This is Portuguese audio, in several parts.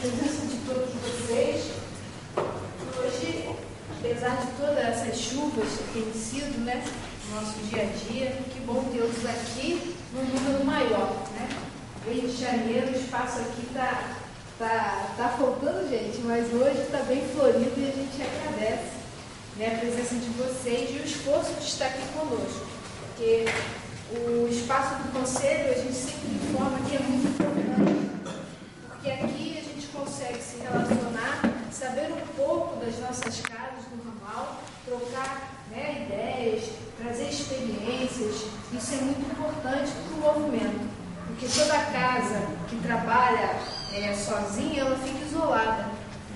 presença de todos vocês. Hoje, apesar de todas essas chuvas que têm sido, né, no nosso dia a dia, que bom tê-los aqui num número maior, né? Rio de Janeiro, o espaço aqui tá faltando gente, mas hoje está bem florido e a gente agradece, né, a presença de vocês e o esforço de estar aqui conosco, porque o espaço do conselho a gente sempre informa que é muito importante, porque aqui a gente consegue se relacionar, saber um pouco das nossas casas do ramal, trocar, né, ideias, trazer experiências. Isso é muito importante para o movimento, porque toda casa que trabalha sozinha, ela fica isolada,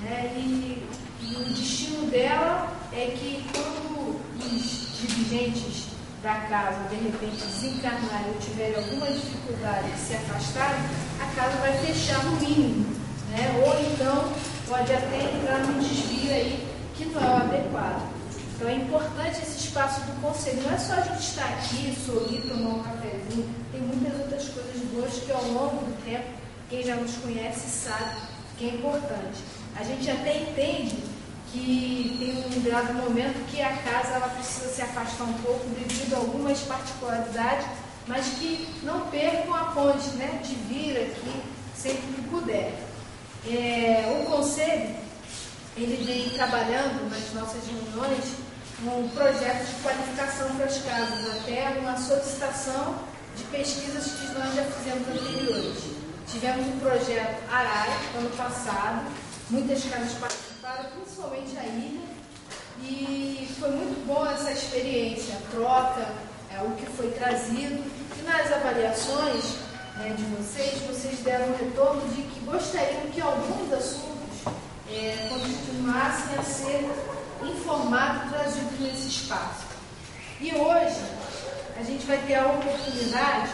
né? E o destino dela é que quando os dirigentes da casa, de repente, desencarnarem ou tiverem alguma dificuldade de se afastarem, a casa vai fechar no mínimo, né? Ou então pode até entrar num desvio aí que não é o adequado. Então é importante esse espaço do conselho. Não é só a gente estar aqui, sorrir, tomar um cafezinho. Tem muitas outras coisas boas que ao longo do tempo, quem já nos conhece sabe que é importante. A gente até entende que tem um dado momento que a casa ela precisa se afastar um pouco devido a algumas particularidades, mas que não percam a ponte, né, de vir aqui sempre que puder. O Conselho, ele vem trabalhando nas nossas reuniões um projeto de qualificação para as casas, até uma solicitação de pesquisas que nós já fizemos anteriores. Tivemos um projeto Arai, ano passado, muitas casas participaram, principalmente a ilha, e foi muito boa essa experiência, a troca, o que foi trazido, e nas avaliações, né, de vocês deram um retorno de que gostariam que alguns assuntos continuassem a ser informados e trazidos nesse espaço. E hoje a gente vai ter a oportunidade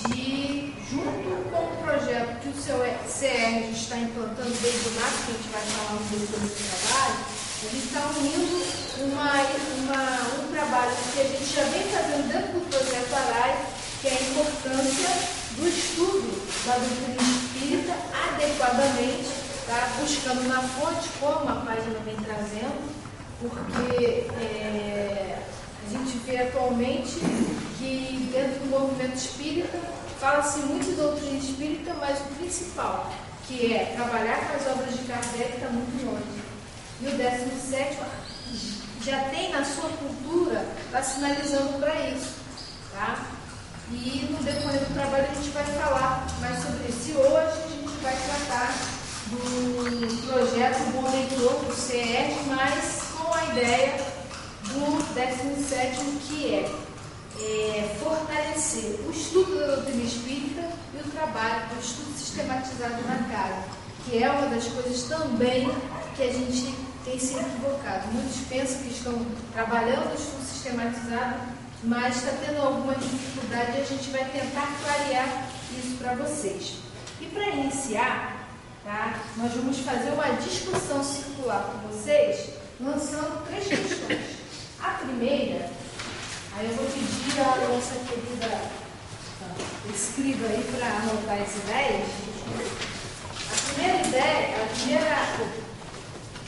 de, junto com o projeto que o seu CR está implantando desde o março, que a gente vai falar um pouco desse trabalho, a gente está unindo um trabalho que a gente já vem fazendo dentro do projeto Arai, que é a importância do estudo da doutrina espírita adequadamente, tá? Buscando na fonte, como a página vem trazendo, porque a gente vê atualmente que dentro do movimento espírita fala-se muito de doutrina espírita, mas o principal, que é trabalhar com as obras de Kardec, está muito longe. E o 17º já tem na sua cultura, está sinalizando para isso, tá? E no decorrer do trabalho a gente vai falar mais sobre isso. E hoje a gente vai tratar do projeto Bom Leitor, do CR, mas com a ideia do 17º, que é fortalecer o estudo da doutrina espírita e o trabalho do estudo sistematizado na casa, que é uma das coisas também que a gente tem se equivocado. Muitos pensam que estão trabalhando o estudo sistematizado, mas está tendo alguma dificuldade e a gente vai tentar clarear isso para vocês. E para iniciar, tá, nós vamos fazer uma discussão circular com vocês, lançando 3 questões. A primeira, aí eu vou pedir à nossa querida escriba aí para anotar as ideias. A primeira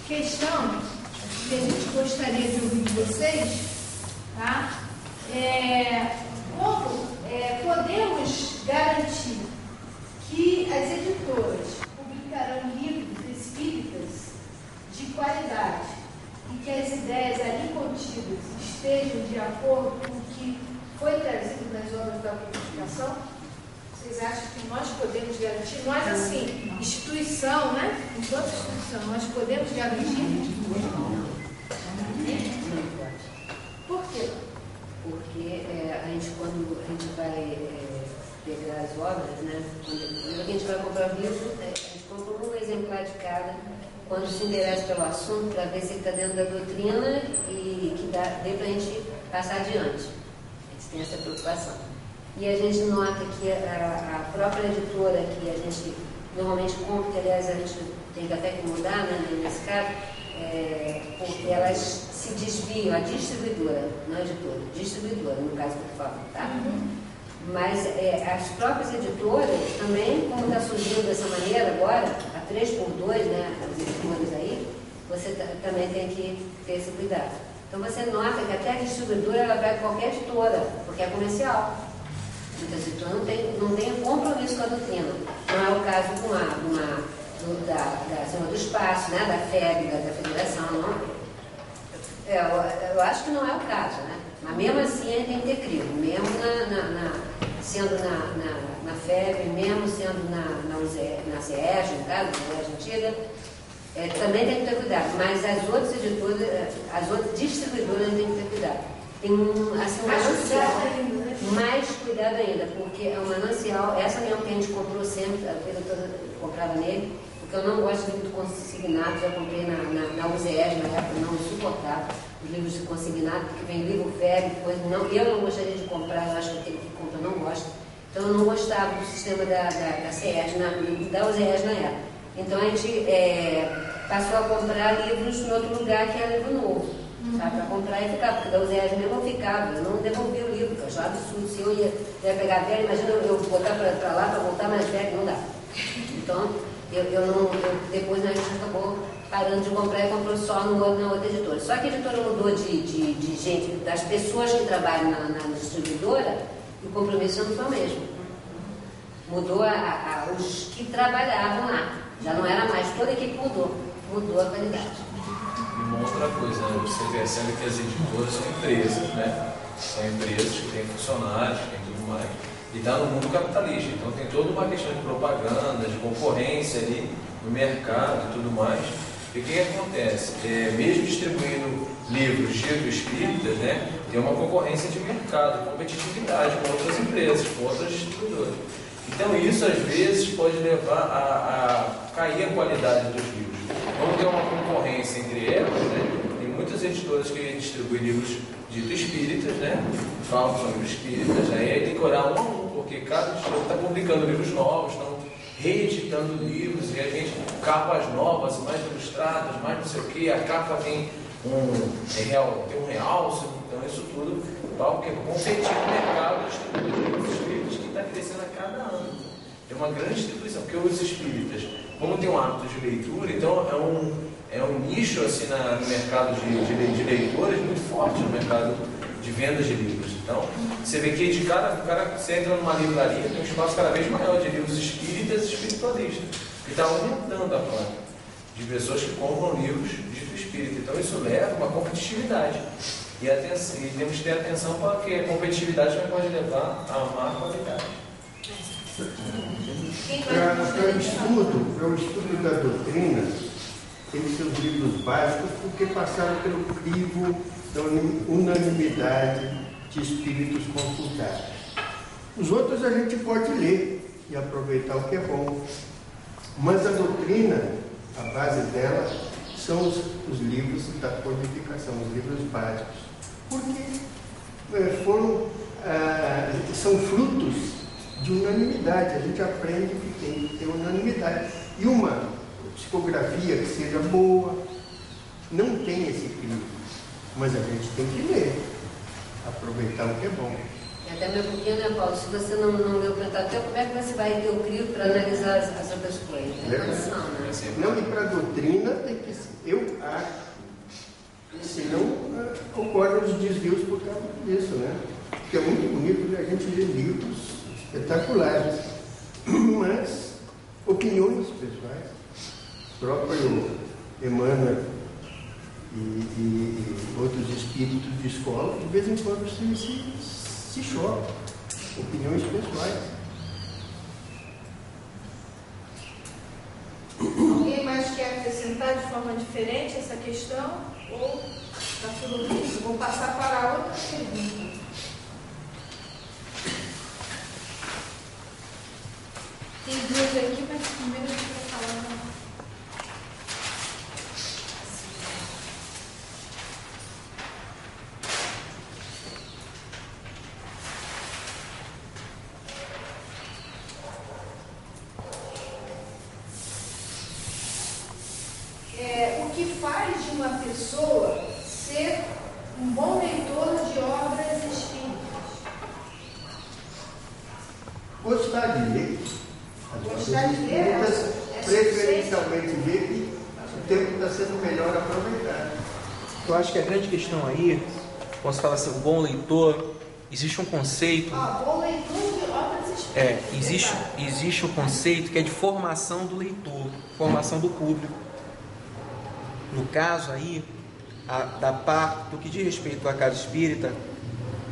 questão que a gente gostaria de ouvir de vocês, tá? Como podemos garantir que as editoras publicarão livros espíritas de qualidade e que as ideias ali contidas estejam de acordo com o que foi trazido nas obras da publicação? Vocês acham que nós podemos garantir? Nós, assim, instituição, né? Enquanto instituição, nós podemos garantir? Por quê? Porque quando a gente vai pegar as obras, né? Quando a gente vai comprar o livro, a gente compra um exemplar de cada, quando se interessa pelo assunto, para ver se está dentro da doutrina e que dê para a gente passar adiante. A gente tem essa preocupação. E a gente nota que a própria editora que a gente normalmente compra, que aliás a gente tem que até que mudar, né, nesse caso, porque elas se desviam, a distribuidora, não a editora, distribuidora, no caso que eu falo, tá? Mas as próprias editoras também, como está surgindo dessa maneira agora, há 3x2, né, as editoras aí, você também tem que ter esse cuidado. Então você nota que até a distribuidora ela pega qualquer editora, porque é comercial. Muitas editoras não tem compromisso com a doutrina. Não é o caso da Senhora do Espaço, né, da FEB, da Federação, não. Eu acho que não é o caso, né? Mas mesmo assim ele tem que ter crivo, mesmo sendo na FEB, mesmo sendo na CERJ, no caso, na UERJ antiga, também tem que ter cuidado. Mas as outras editoras, as outras distribuidoras tem que ter cuidado. Tem um manancial, mais cuidado ainda, porque é um manancial, essa mesmo que a gente comprou sempre, a editora comprava nele, porque eu não gosto de livro consignado, já comprei na UZES, na época não suportava os livros de consignado, porque vem livro velho, depois eu não gostaria de comprar, eu acho que aquele que compra não gosta. Então eu não gostava do sistema da CES, da UZES na época. Então a gente passou a comprar livros em outro lugar que era livro novo, sabe, para comprar e ficar, porque da UZES mesmo eu ficava, eu não devolvia o livro, porque eu achava absurdo, se eu ia pegar velho, imagina eu botar para lá para voltar mais velho, não dá. Então, depois a gente acabou parando de comprar e comprou só na outra editora. Só que a editora mudou de gente, das pessoas que trabalham na distribuidora, e o compromisso não foi o mesmo. Mudou os que trabalhavam lá. Já não era mais, toda a equipe mudou a qualidade. E uma outra coisa, né? Você percebe que as editoras são empresas, né? São empresas que têm funcionários, que têm tudo mais. E está no mundo capitalista, então tem toda uma questão de propaganda, de concorrência ali no mercado e tudo mais. E o que acontece? Mesmo distribuindo livros ditos espíritas, né, tem uma concorrência de mercado, competitividade com outras empresas, com outras distribuidoras. Então isso às vezes pode levar a cair a qualidade dos livros. Quando tem uma concorrência entre elas, né, tem muitas editoras que distribuem livros ditos espíritas, né, falam sobre livros espíritas, aí tem que olhar um a um, porque cada editora está publicando livros novos, estão reeditando livros, e a gente, capas novas, mais ilustradas, mais não sei o que, a capa tem um realce, então isso tudo para competir no mercado dos livros espíritas que está crescendo a cada ano. É uma grande distribuição, porque os espíritas, como tem um hábito de leitura, então é um nicho assim no mercado de leitores muito forte, no mercado de vendas de livros. Então, você vê que você entra numa livraria, tem um espaço cada vez maior de livros espíritas e espiritualistas. E está aumentando a quantidade de pessoas que compram livros de espírita. Então, isso leva a uma competitividade. E temos que ter atenção para que a competitividade não pode levar a má qualidade. Para o estudo da doutrina, tem seus livros básicos, porque passaram pelo crivo da unanimidade de espíritos consultados. Os outros a gente pode ler e aproveitar o que é bom. Mas a doutrina, a base dela, são os livros da codificação, os livros básicos. Porque são frutos de unanimidade. A gente aprende que tem que ter unanimidade. E uma psicografia que seja boa não tem esse crivo. Mas a gente tem que ler, aproveitar o que é bom. E até meu pouquinho, né, Paulo? Se você não leu o Pentateuco, como é que você vai ter o crivo para analisar as outras coisas? Não, e para a doutrina tem que ser. Eu acho. Senão ocorrem os desvios por causa disso, né? Porque é muito bonito a gente ler livros espetaculares, mas opiniões pessoais, próprio Emmanuel e outros espíritos de escola, de vez em quando se chocam. Opiniões pessoais. Alguém mais quer acrescentar de forma diferente essa questão? Ou está tudo bem? Vou passar para a outra pergunta. Tem duas aqui, mas primeiro eu vou falar. O que faz de uma pessoa ser um bom leitor de obras espíritas? Gostar de ler. Gostar de ler? preferencialmente ver que o tempo está sendo melhor aproveitado. Eu acho que a grande questão aí, quando se fala assim, o bom leitor, existe um conceito. Bom leitor de obras espíritas. Existe um conceito que é de formação do leitor, formação do público. No caso aí, da parte do que diz respeito à casa espírita,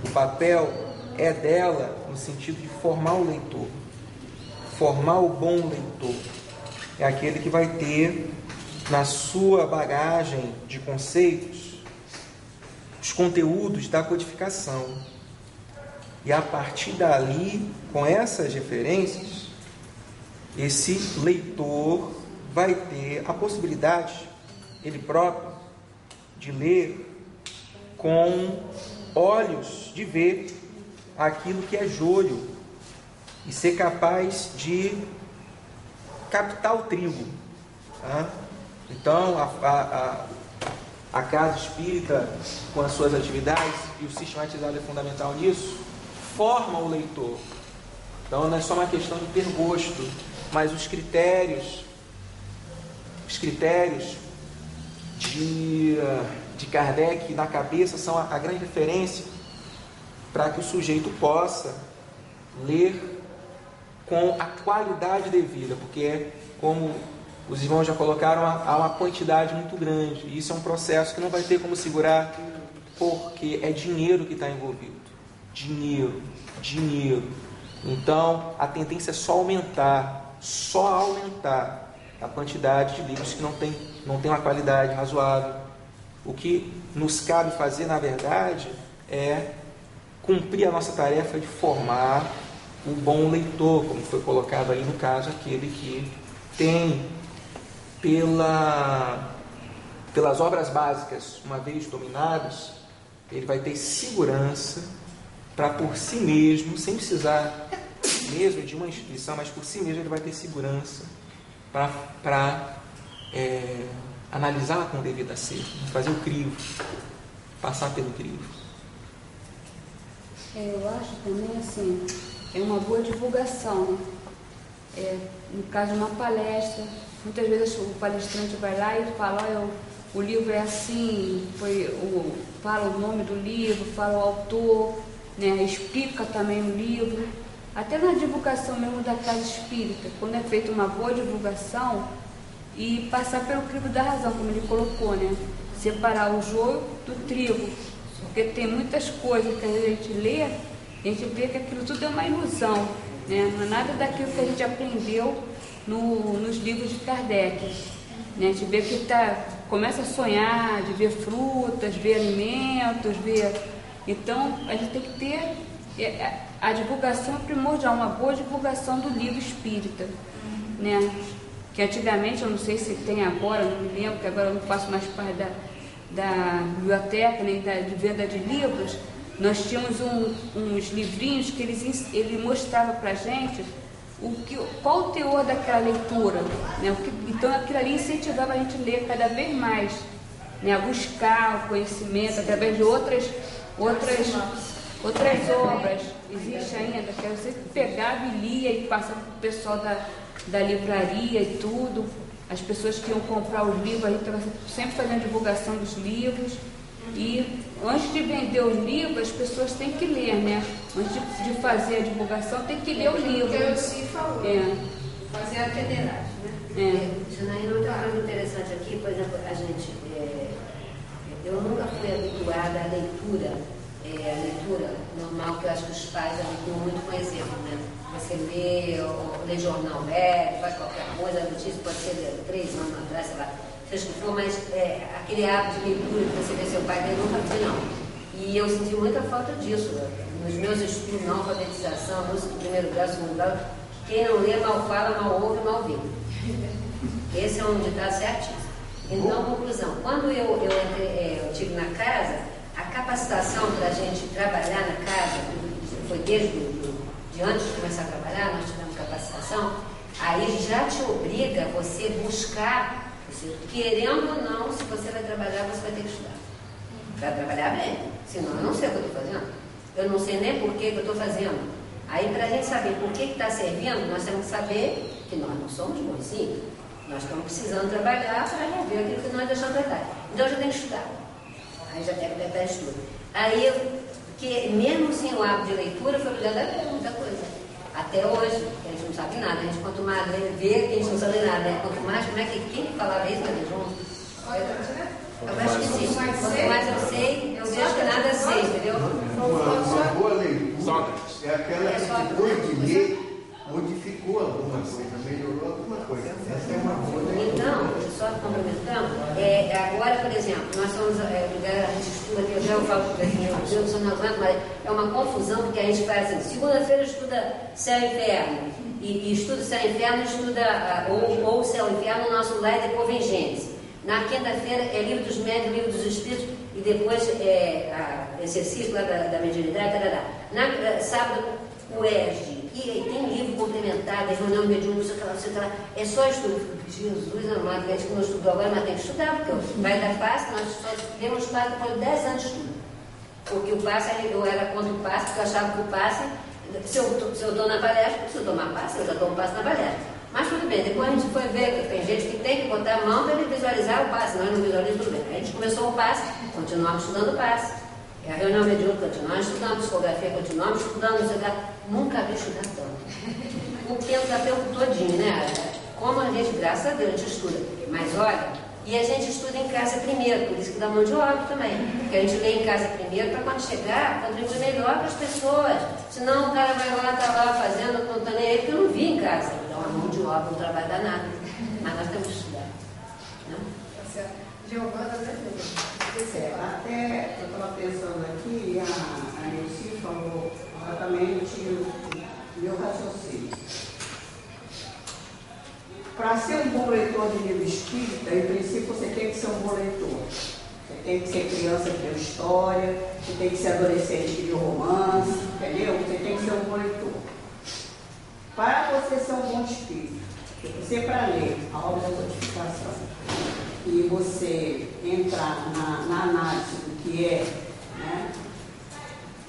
o papel é dela no sentido de formar o leitor, formar o bom leitor. É aquele que vai ter na sua bagagem de conceitos os conteúdos da codificação. E a partir dali, com essas referências, esse leitor vai ter a possibilidade, ele próprio, de ler com olhos de ver aquilo que é joio e ser capaz de captar o trigo. Tá? Então, a casa espírita, com as suas atividades, e o sistematizado é fundamental nisso, forma o leitor. Então, não é só uma questão de ter gosto, mas os critérios de Kardec na cabeça são a grande referência para que o sujeito possa ler com a qualidade devida, porque, como os irmãos já colocaram, há uma quantidade muito grande, e isso é um processo que não vai ter como segurar, porque é dinheiro que está envolvido. Dinheiro. Então, a tendência é só aumentar a quantidade de livros que não tem uma qualidade razoável. O que nos cabe fazer, na verdade, é cumprir a nossa tarefa de formar o bom leitor, como foi colocado aí no caso, aquele que tem, pelas obras básicas, uma vez dominadas, ele vai ter segurança para por si mesmo, sem precisar mesmo de uma instituição, mas por si mesmo ele vai ter segurança para analisar com devida acerto, fazer o crivo, passar pelo crivo. Eu acho também assim, é uma boa divulgação, né? No caso de uma palestra, muitas vezes o palestrante vai lá e fala, olha, o livro é assim, fala o nome do livro, fala o autor, né? Explica também o livro. Até na divulgação mesmo da casa espírita, quando é feita uma boa divulgação, e passar pelo crivo da razão, como ele colocou, né? Separar o joio do trigo, porque tem muitas coisas que a gente lê, a gente vê que aquilo tudo é uma ilusão, né? Não é nada daquilo que a gente aprendeu nos livros de Kardec, né? A gente vê que começa a sonhar de ver frutas, ver alimentos, então a gente tem que ter a divulgação primordial, uma boa divulgação do livro espírita, né? Que antigamente, eu não sei se tem agora, não me lembro, que agora eu não faço mais parte da biblioteca, nem de venda de livros. Nós tínhamos uns livrinhos que ele mostrava para a gente qual o teor daquela leitura, né? Então aquilo ali incentivava a gente a ler cada vez mais, né? A buscar o conhecimento através de outras obras. Existe ainda, que você pegava e lia e passava para o pessoal da livraria e tudo. As pessoas que iam comprar os livros, a gente estava sempre fazendo divulgação dos livros. E antes de vender os livros, as pessoas têm que ler, né? Antes de fazer a divulgação, tem que ler o livro. Que eu sim falou. Fazer a peneiragem, né? Janaína, outra coisa interessante aqui, por exemplo, a gente, eu nunca fui habituada à leitura, a leitura normal, que eu acho que os pais habituam muito com exemplo, né? Você lê jornal velho, faz qualquer coisa, a notícia pode ser de 3 anos atrás, sei lá, seja o que for, mas aquele hábito de leitura que você vê seu pai dele, nunca vi, não. E eu senti muita falta disso, né? Nos meus estudos na alfabetização, música de primeiro grau, segundo grau, quem não lê mal fala, mal ouve, mal vê. Esse é um ditado certíssimo. Então, conclusão, quando eu estive na casa, a capacitação para a gente trabalhar na casa, foi desde antes de começar a trabalhar, nós tivemos capacitação, aí já te obriga você buscar, querendo ou não, se você vai trabalhar, você vai ter que estudar. Vai trabalhar bem, senão eu não sei o que eu estou fazendo. Eu não sei nem por que eu estou fazendo. Aí, para a gente saber por que está servindo, nós temos que saber que nós não somos bonzinhos. Nós estamos precisando trabalhar para rever aquilo que nós deixamos para trás. Então eu já tenho que estudar. Aí já pego para estudo. Aí, porque mesmo sem o hábito de leitura, foi obrigada a ler muita coisa. Até hoje, a gente não sabe nada. A gente, quanto mais vê, que a gente não sabe nada. Né? Quanto mais, como é que quem falava isso, meu Deus? Eu acho que sim. Quanto mais eu sei, eu vejo que nada sei, entendeu? Uma boa leitura é aquela que depois de ler modificou alguma coisa, melhorou alguma coisa. Essa é uma boa leitura. Então, só complementando, agora, por exemplo, nós somos, a gente estuda aqui, eu falo para eu sou não aguento, mas é uma confusão, porque a gente faz assim, segunda-feira estuda céu e inferno, e estuda céu e inferno, estuda, ou céu e inferno, o nosso lar e depois vem Gênesis. Na quinta-feira é livro dos médios, livro dos espíritos, e depois exercício lá da mediunidade, sábado, o ERG. E tem livro complementar, da reunião mediúnica, sei lá, é só estudo. Jesus amado, que a gente não estudou agora, mas tem que estudar, porque vai dar passe, nós só demos passe depois de 10 anos de estudo. Porque o passe, eu era contra o passe, porque eu achava que o passe, se eu dou na palestra, se eu tomar passe, eu já dou um passe na palestra. Mas tudo bem, depois a gente foi ver que tem gente que tem que botar a mão para ele visualizar o passe, nós não visualizamos tudo bem. Aí a gente começou o passe, continuamos estudando o passe. A reunião mediúnica, continuamos estudando, psicografia, continuamos estudando, não sei lá. Nunca vi estudar tanto. O tempo está o tempo todinho, né? Como a gente, graças a Deus, a gente estuda. Mas olha, e a gente estuda em casa primeiro, por isso que dá mão de obra também. Porque a gente lê em casa primeiro para quando chegar, contribuir melhor para as pessoas. Senão o cara vai lá, está lá fazendo, contando aí, porque eu não vi em casa. Então a mão de obra, um trabalho danado. Mas nós temos que estudar. Né? Tá certo. Giovana, né? Até eu estava pensando aqui, a Nilce falou exatamente o meu raciocínio. Para ser um bom leitor de livro espírita, em princípio você tem que ser um bom leitor. Você tem que ser criança que leu história, você tem que ser adolescente que leu romance, entendeu? Você tem que ser um bom leitor. Para você ser um bom espírito, você para ler a obra da codificação e você entrar na análise do que é, né,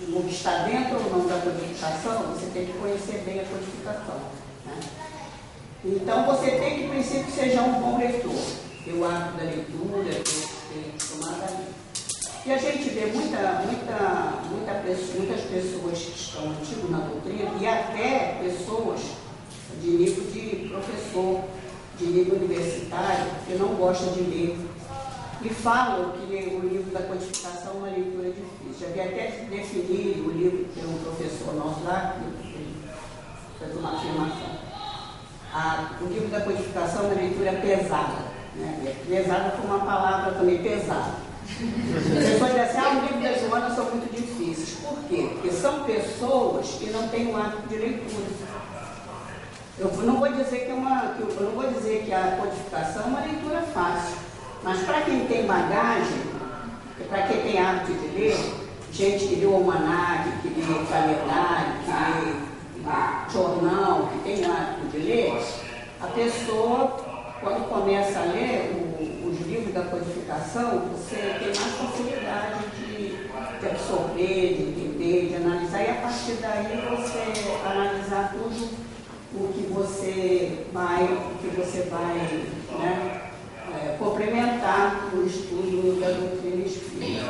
o que está dentro ou não da codificação, você tem que conhecer bem a codificação. Né? Então você tem que, em princípio, seja um bom leitor. Ter o hábito da leitura, ter tomado a ler. E a gente vê muitas pessoas que estão antigas na doutrina e até pessoas de nível de professor, de nível universitário, que não gostam de ler. E falam que o livro da codificação é uma leitura difícil. Já vi até definir o livro, que é um professor nosso lá, que fez uma afirmação. O livro da codificação é uma leitura pesada. Né? Pesada foi uma palavra também, pesada. As pessoas dizem assim, o livro das Joanas são muito difíceis. Por quê? Porque são pessoas que não têm o hábito de leitura. Eu não vou dizer que a codificação é uma leitura fácil, mas para quem tem bagagem, para quem tem hábito de ler, gente que lê o almanaque, que lê calendário, que lê jornal, que tem o hábito de ler, a pessoa, quando começa a ler os livros da codificação, você tem mais facilidade de absorver, de entender, de analisar, e a partir daí você analisar tudo o que você vai né, complementar o estudo da doutrina espírita.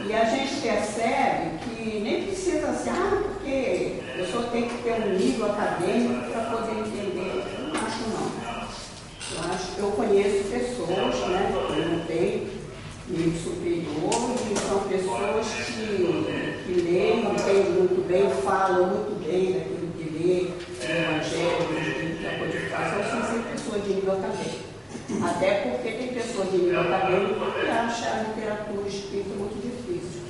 E a gente percebe que nem precisa ser, porque eu só tenho que ter um nível acadêmico para poder entender. Eu não acho não. Eu conheço pessoas, né, que não têm nível superior, e são pessoas que leem, entendem muito bem, falam muito bem daquilo que lê. O Evangelho, os livros da codificação, são sempre pessoas de nível acadêmico. Até porque tem pessoas de nível acadêmico que acham a literatura espírita muito difícil.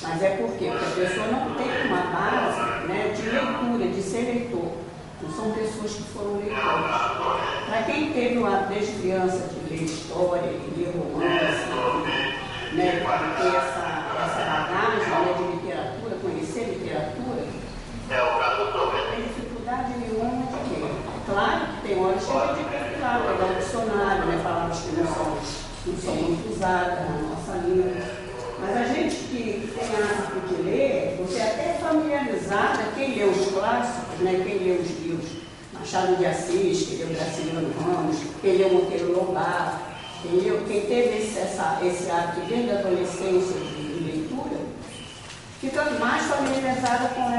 Mas é por quê? Porque a pessoa não tem uma base, né, de leitura, de ser leitor. Não são pessoas que foram leitores. Para quem teve o hábito desde criança de ler história, de ler romance, né, de ter essa bagagem, né, de literatura, conhecer literatura, tem dificuldade nenhuma de quê? Claro que tem horas que a gente tem que lá pegar o dicionário, né, palavras que não são muito usadas na nossa língua. Mas a gente que tem hábito de ler, você até é familiarizada, quem lê os clássicos, né, quem lê os livros, Machado de Assis, que leu Graciliano Ramos, quem leu Monteiro Lobato, quem teve esse hábito desde a adolescência de leitura, fica mais familiarizada com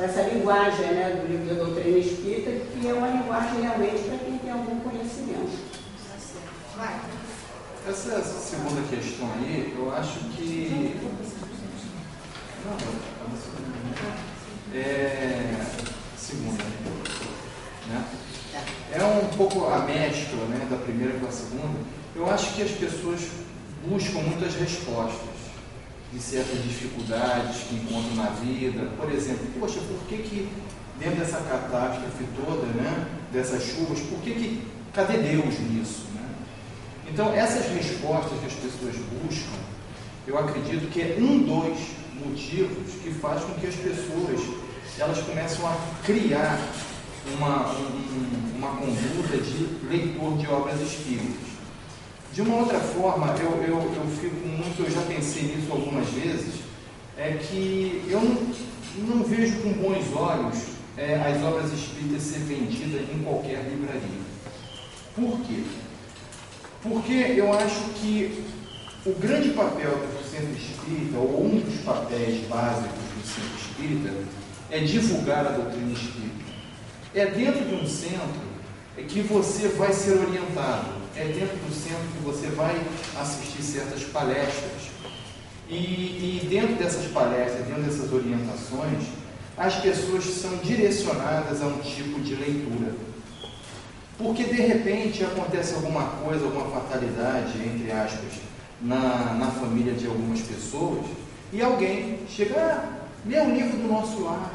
essa linguagem, né, do livro da doutrina espírita, que é uma linguagem realmente para quem tem algum conhecimento. Vai. Essa segunda questão aí, eu acho que segunda, né? É um pouco a mescla, né, da primeira com a segunda. Eu acho que as pessoas buscam muitas respostas de certas dificuldades que encontram na vida. Por exemplo, poxa, por que dentro dessa catástrofe toda, né, dessas chuvas, cadê Deus nisso, né? Então, essas respostas que as pessoas buscam, eu acredito que é um dos motivos que faz com que as pessoas elas começam a criar uma conduta de leitor de obras espíritas. De uma outra forma, eu já pensei nisso algumas vezes, é que eu não vejo com bons olhos as obras espíritas ser vendidas em qualquer livraria. Por quê? Porque eu acho que o grande papel do centro espírita, ou um dos papéis básicos do centro espírita, é divulgar a doutrina espírita. É dentro de um centro que você vai ser orientado, é dentro do centro que você vai assistir certas palestras. E dentro dessas palestras, dentro dessas orientações, as pessoas são direcionadas a um tipo de leitura. Porque de repente acontece alguma coisa, alguma fatalidade, entre aspas, na família de algumas pessoas, e alguém chega, lê o livro do Nosso Lar,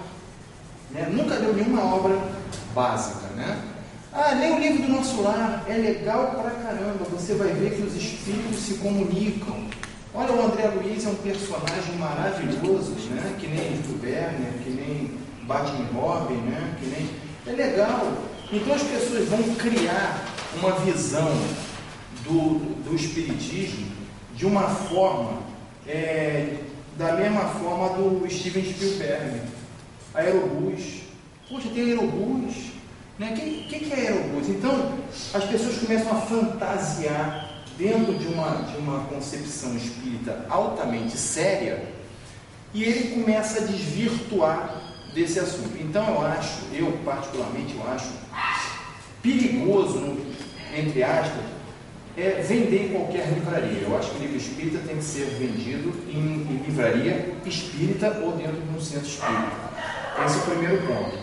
né? Nunca leu nenhuma obra básica, né? Lê o livro do Nosso Lar, é legal pra caramba, você vai ver que os espíritos se comunicam. Olha, o André Luiz é um personagem maravilhoso, né? Que nem Júlio Verne, que nem Batman Robin, né? Que nem... É legal. Então as pessoas vão criar uma visão do espiritismo de uma forma, da mesma forma do Steven Spielberg, Aerobus. Poxa, tem Aerobus, né? O que é Aerobus? Então as pessoas começam a fantasiar dentro de uma concepção espírita altamente séria, e ele começa a desvirtuar desse assunto. Então eu particularmente acho perigoso, entre aspas, vender em qualquer livraria. Eu acho que o livro espírita tem que ser vendido em livraria espírita ou dentro de um centro espírita. Esse é o primeiro ponto.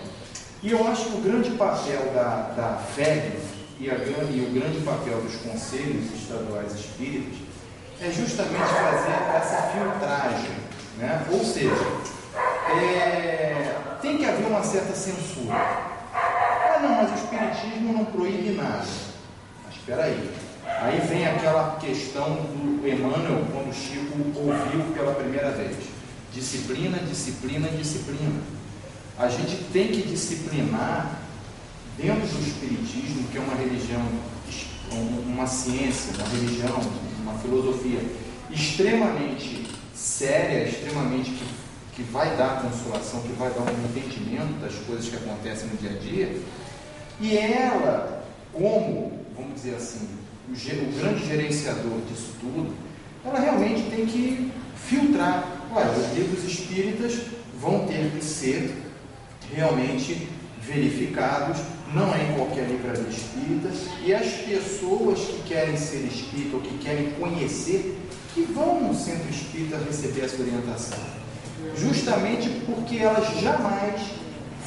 E eu acho que o grande papel da FEB e o grande papel dos conselhos estaduais espíritas é justamente fazer essa filtragem, né? Ou seja, tem que haver uma certa censura. Não, mas o espiritismo não proíbe nada. Mas espera aí. Aí vem aquela questão do Emmanuel, quando o Chico ouviu pela primeira vez: disciplina, disciplina, disciplina. A gente tem que disciplinar dentro do espiritismo, que é uma religião, uma ciência, uma religião, uma filosofia extremamente séria, extremamente que vai dar consolação, que vai dar um entendimento das coisas que acontecem no dia a dia. E ela, como, vamos dizer assim, o grande gerenciador disso tudo, ela realmente tem que filtrar. Olha, os livros espíritas vão ter que ser realmente verificados, não é em qualquer livraria espírita, e as pessoas que querem ser espírita ou que querem conhecer, que vão no centro espírita receber essa orientação, justamente porque elas jamais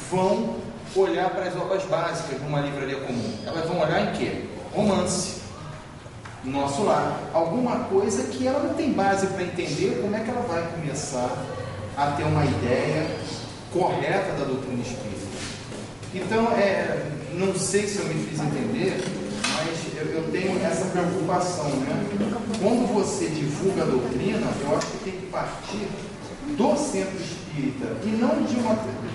vão olhar para as obras básicas de uma livraria comum. Elas vão olhar em quê? Romance, Nosso Lar, alguma coisa que ela não tem base para entender. Como é que ela vai começar a ter uma ideia correta da doutrina espírita? Então, não sei se eu me fiz entender, mas eu tenho essa preocupação, né? Quando você divulga a doutrina, eu acho que tem que partir do centro espírita e não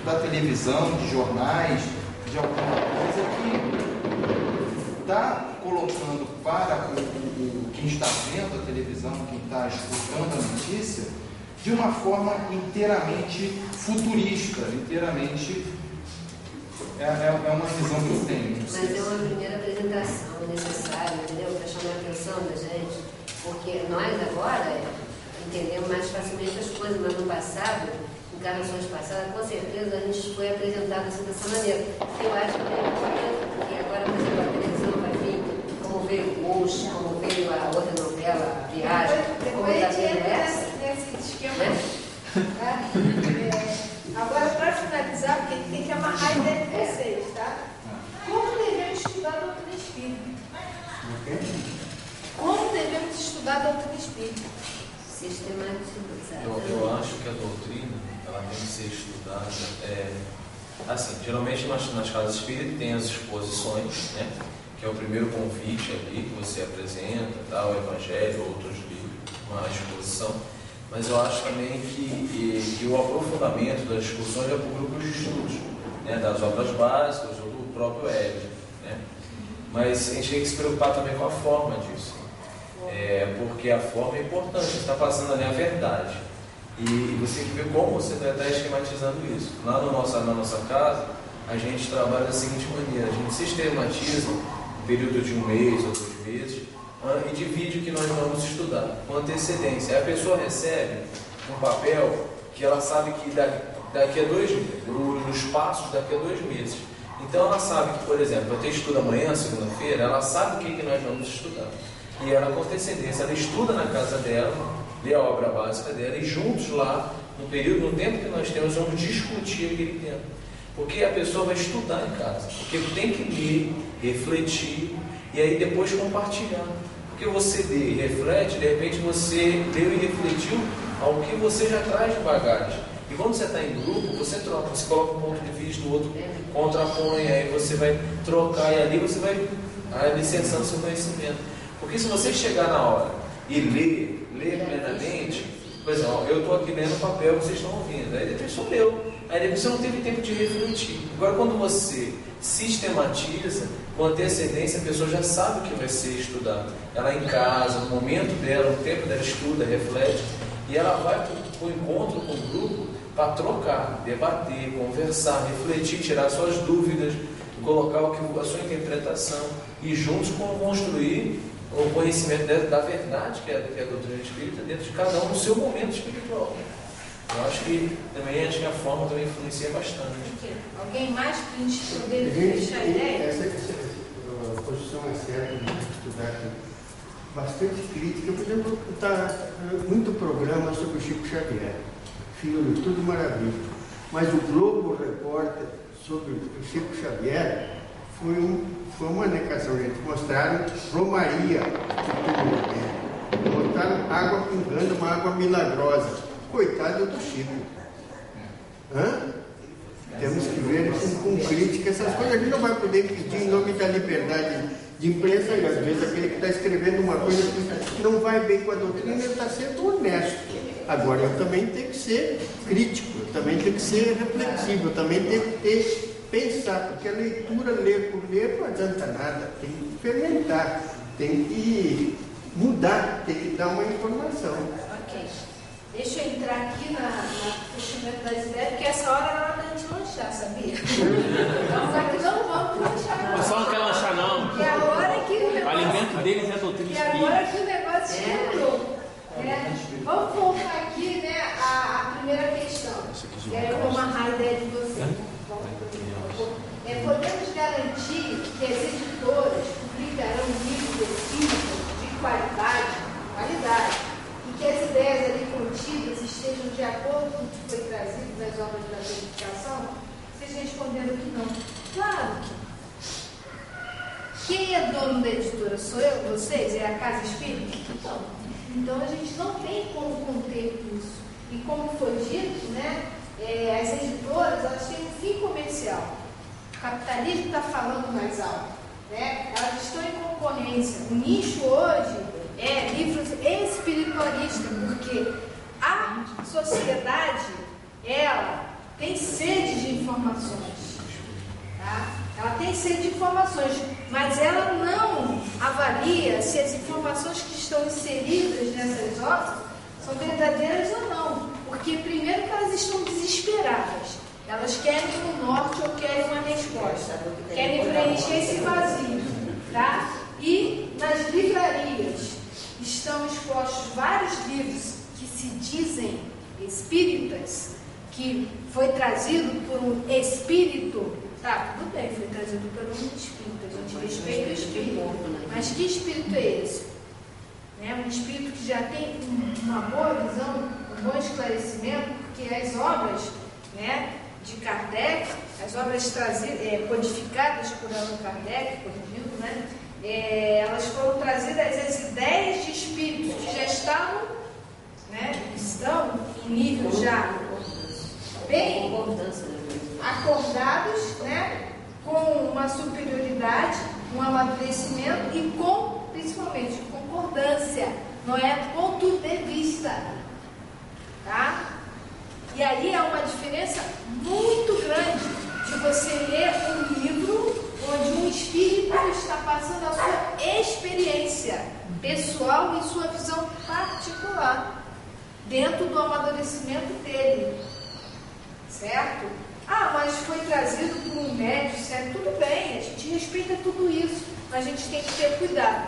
da televisão, de jornais, de alguma coisa que está colocando para quem está vendo a televisão, quem está escutando a notícia, de uma forma inteiramente futurista, inteiramente É uma visão que eu tenho. Mas é uma primeira apresentação necessária, entendeu? Para chamar a atenção da gente, porque nós agora entendemos mais facilmente as coisas, mas no passado, encarnações passadas, com certeza a gente foi apresentado assim dessa maneira. Eu acho que é importante, porque agora, por exemplo, a televisão vai vir, como veio o Ghost, como veio a outra novela, a Viagem, como está vendo essa. Nesse esquema. Agora, para finalizar, porque tem que amarrar a ideia de vocês, tá? Como devemos estudar a doutrina espírita? Como devemos estudar a doutrina espírita? Sistematizar. Eu acho que a doutrina ela tem que ser estudada. Assim, geralmente nas casas espíritas tem as exposições, né? Que é o primeiro convite ali que você apresenta, tal, o Evangelho, outros livros, uma exposição. Mas eu acho também que o aprofundamento das discussões é para o grupo de estudos, né? Das obras básicas ou do próprio Hélio, né? Mas a gente tem que se preocupar também com a forma disso. Porque a forma é importante, você está passando ali a verdade. E você tem que ver como você está esquematizando isso. Lá na nossa casa, a gente trabalha da seguinte maneira: a gente sistematiza um período de 1 mês ou 2 meses e divide o que nós vamos estudar com antecedência. Aí a pessoa recebe um papel que ela sabe que daqui a 2 meses, os passos daqui a 2 meses. Então ela sabe que, por exemplo, eu tenho estudo amanhã, segunda-feira, ela sabe o que nós vamos estudar. E ela, com antecedência, ela estuda na casa dela, lê a obra básica dela, e juntos lá, no tempo que nós temos, vamos discutir aquele tema. Porque a pessoa vai estudar em casa, porque tem que ler, refletir, e aí depois compartilhar. Porque você lê e reflete, de repente você leu e refletiu ao que você já traz de bagagem. E quando você está em grupo, você troca, você coloca um ponto de vista, o outro contrapõe, aí você vai trocar, e ali você vai licenciando seu conhecimento. Porque se você chegar na hora e ler plenamente, por exemplo, eu estou aqui lendo o papel, vocês estão ouvindo, aí depois sou eu, aí depois você não teve tempo de refletir. Agora, quando você sistematiza, com antecedência, a pessoa já sabe o que vai ser estudado. Ela em casa, no momento dela, no tempo dela estuda, reflete, e ela vai para o encontro com o grupo para trocar, debater, conversar, refletir, tirar suas dúvidas, colocar a sua interpretação e juntos construir o conhecimento da verdade, que é a doutrina espírita, dentro de cada um no seu momento espiritual. Eu acho que a forma também influencia bastante. Alguém mais para a gente poder fechar a ideia? Essa posição é certa de estudar aqui. Bastante crítica. Por exemplo, está muito programa sobre o Chico Xavier. Filme, tudo maravilha. Mas o Globo Repórter sobre o Chico Xavier foi uma negação. Eles mostraram romaria de tudo. Botaram água pingando, uma água milagrosa. Coitado do Chico. Temos que ver com crítica essas coisas. A gente não vai poder pedir em nome da liberdade de imprensa, e às vezes aquele que está escrevendo uma coisa que não vai bem com a doutrina, ele está sendo honesto. Agora, eu também tenho que ser crítico, eu também tenho que ser reflexivo, eu também tenho que pensar, porque a leitura, ler por ler, não adianta nada, tem que fermentar, tem que mudar, tem que dar uma informação. Ok. Deixa eu entrar aqui no fechamento das ideias, porque essa hora é a hora da gente lanchar, sabia? Então, aqui não vamos lanchar. O pessoal não quer lanchar, não. Porque a hora que o negócio... O alimento deles é a doutrina espírita. E agora que o negócio chegou. Vamos voltar aqui, né, a primeira questão. E aí eu vou amarrar a ideia de vocês. Podemos garantir que as editoras publicarão livros espíritas de qualidade, e que as ideias ali contidas estejam de acordo com o que foi trazido nas obras da codificação? Vocês responderam que não. Claro que não. Quem é dono da editora? Sou eu? Vocês? É a Casa Espírita? Não. Então a gente não tem como conter isso. E como foi dito, né, as editoras elas têm um fim comercial. O capitalismo está falando mais alto. Né? Elas estão em concorrência. O nicho hoje é livros espiritualistas, porque a sociedade ela tem sede de informações. Tá? Ela tem sede de informações, mas ela não avalia se as informações que estão inseridas nessas obras são verdadeiras ou não. Porque primeiro que elas estão desesperadas. Elas querem um norte ou querem uma resposta. obras, querem preencher esse vazio, tá? E nas livrarias estão expostos vários livros que se dizem espíritas, que foi trazido por um espírito. Tá, tudo bem, foi trazido por um espírito, a gente respeita o espírito, mas que espírito é esse? Um espírito que já tem uma boa visão, um bom esclarecimento, porque as obras, de Kardec, as obras codificadas por Allan Kardec, corrigido, elas foram trazidas as ideias de espíritos que já estão em nível já bem acordados, com uma superioridade, um amadurecimento e com, principalmente, concordância, não é ponto de vista, tá? E aí há uma diferença muito grande de você ler um livro onde um espírito está passando a sua experiência pessoal e sua visão particular, dentro do amadurecimento dele, certo? Ah, mas foi trazido por um médium, certo? Tudo bem, a gente respeita tudo isso, mas a gente tem que ter cuidado.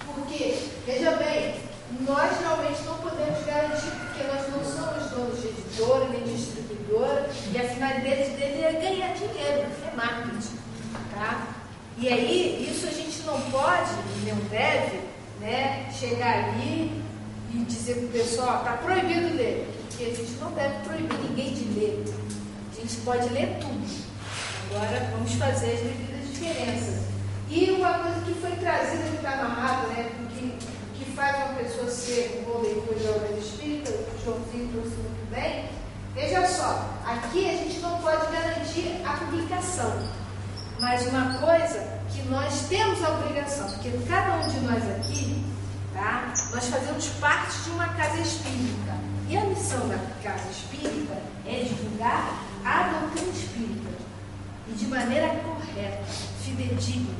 Porque, veja bem, nós realmente não podemos garantir, porque nós não somos donos de editora, nem distribuidora, e a finalidade dele é ganhar dinheiro, é marketing, tá? E aí, isso a gente não pode, não deve, chegar ali e dizer para o pessoal, está proibido ler, porque a gente não deve proibir ninguém de ler. A gente pode ler tudo. Agora vamos fazer as devidas diferenças. E uma coisa que foi trazida, que está amarrado, que faz uma pessoa ser um bom leitor de obras espíritas, o Joãozinho trouxe muito bem. Veja só, aqui a gente não pode garantir a publicação, mas uma coisa que nós temos a obrigação, porque cada um de nós aqui, tá? Nós fazemos parte de uma casa espírita. E a missão da casa espírita é divulgar a doutrina espírita, e de maneira correta, fidedigna,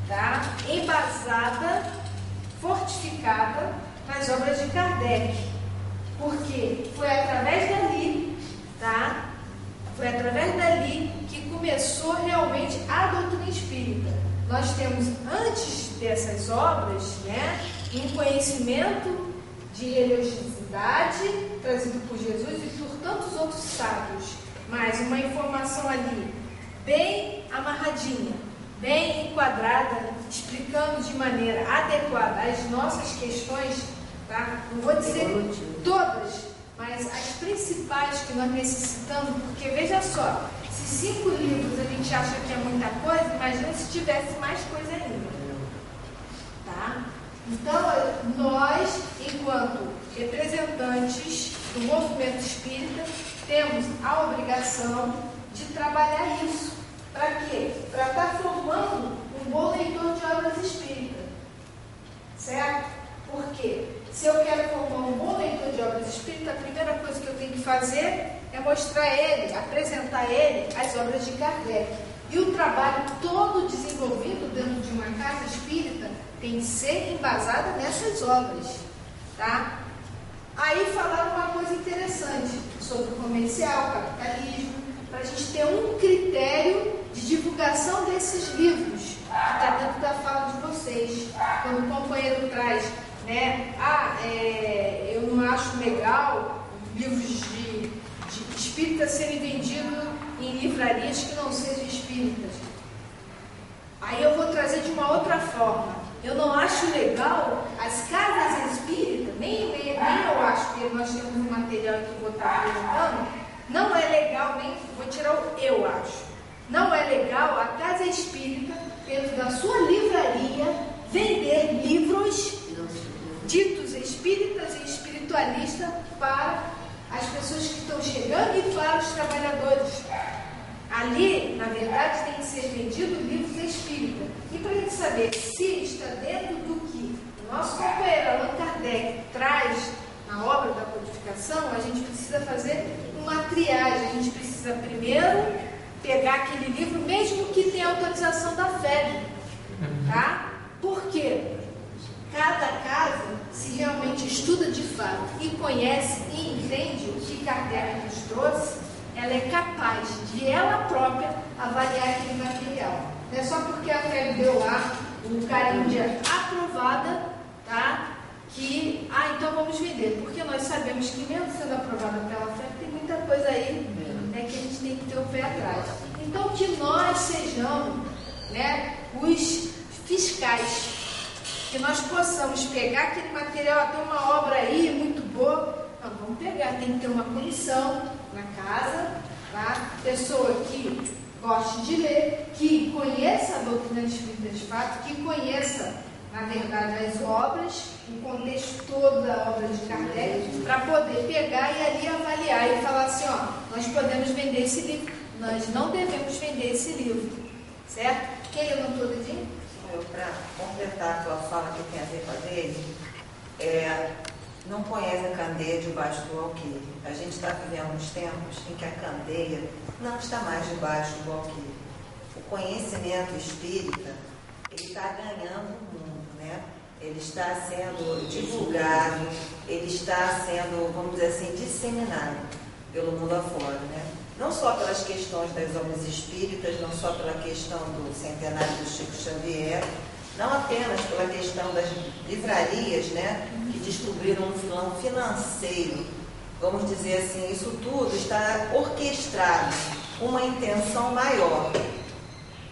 tá? Embasada, fortificada nas obras de Kardec, porque foi através dali, tá? Foi através dali que começou realmente a doutrina espírita. Nós temos, antes dessas obras, um conhecimento de religiosidade trazido por Jesus e por tantos outros sábios, mas uma informação ali bem amarradinha, bem enquadrada, explicando de maneira adequada as nossas questões, tá? Não vou dizer todas, mas as principais que nós necessitamos, porque veja só, se 5 livros a gente acha que é muita coisa, imagina se tivesse mais coisa ainda, tá? Então, nós, enquanto representantes do movimento espírita, temos a obrigação de trabalhar isso. Para quê? Para estar formando um bom leitor de obras espíritas. Certo? Porque se eu quero formar um bom leitor de obras espíritas, a primeira coisa que eu tenho que fazer é mostrar a ele, apresentar a ele as obras de Kardec. E o trabalho todo desenvolvido dentro de uma casa espírita tem que ser embasado nessas obras. Tá? Aí falaram uma coisa interessante sobre o comercial, capitalismo, para a gente ter um critério de divulgação desses livros, que está dentro da fala de vocês. Quando o companheiro traz, eu não acho legal livros de espíritas serem vendidos em livrarias que não sejam espíritas. Aí eu vou trazer de uma outra forma. Eu não acho legal as casas espíritas, nem eu acho que nós temos um material que eu vou estar apresentando, não é legal, nem vou tirar o eu acho. Não é legal a casa espírita, dentro da sua livraria, vender livros ditos espíritas e espiritualistas para as pessoas que estão chegando e para os trabalhadores. Ali, na verdade, tem que ser vendido livros espíritas. E para a gente saber se está dentro do que o nosso companheiro Allan Kardec traz na obra da codificação, a gente precisa fazer uma triagem. A gente precisa primeiro pegar aquele livro, mesmo que tenha autorização da FEB. Tá? Por quê? Cada casa, se realmente estuda de fato e conhece e entende o que Kardec nos trouxe, ela é capaz de ela própria avaliar aquele material. Não é só porque a FEB deu lá o carinho de aprovada, tá? Que, então vamos vender. Porque nós sabemos que mesmo sendo aprovada pela FEB, tem muita coisa aí, né, que a gente tem que ter o pé atrás. Então que nós sejamos, né, os fiscais, que nós possamos pegar aquele material, tem uma obra aí muito boa, não, vamos pegar, tem que ter uma comissão na casa, tá? Pessoa que goste de ler, que conheça a doutrina espírita de fato, que conheça, na verdade, as obras, o contexto todo da obra de Kardec, para poder pegar e ali avaliar e falar assim, ó, nós podemos vender esse livro, nós não devemos vender esse livro, certo? Quem levantou o dedinho? Para completar a tua fala que tem a ver com a dele, não conhece a candeia debaixo do alqueire. A gente está vivendo uns tempos em que a candeia não está mais debaixo do alqueire. O conhecimento espírita, ele está ganhando o mundo, né? Ele está sendo divulgado, ele está sendo, vamos dizer assim, disseminado pelo mundo afora, né? Não só pelas questões das obras espíritas, não só pela questão do centenário do Chico Xavier, não apenas pela questão das livrarias, né, que descobriram um filão financeiro. Vamos dizer assim, isso tudo está orquestrado com uma intenção maior.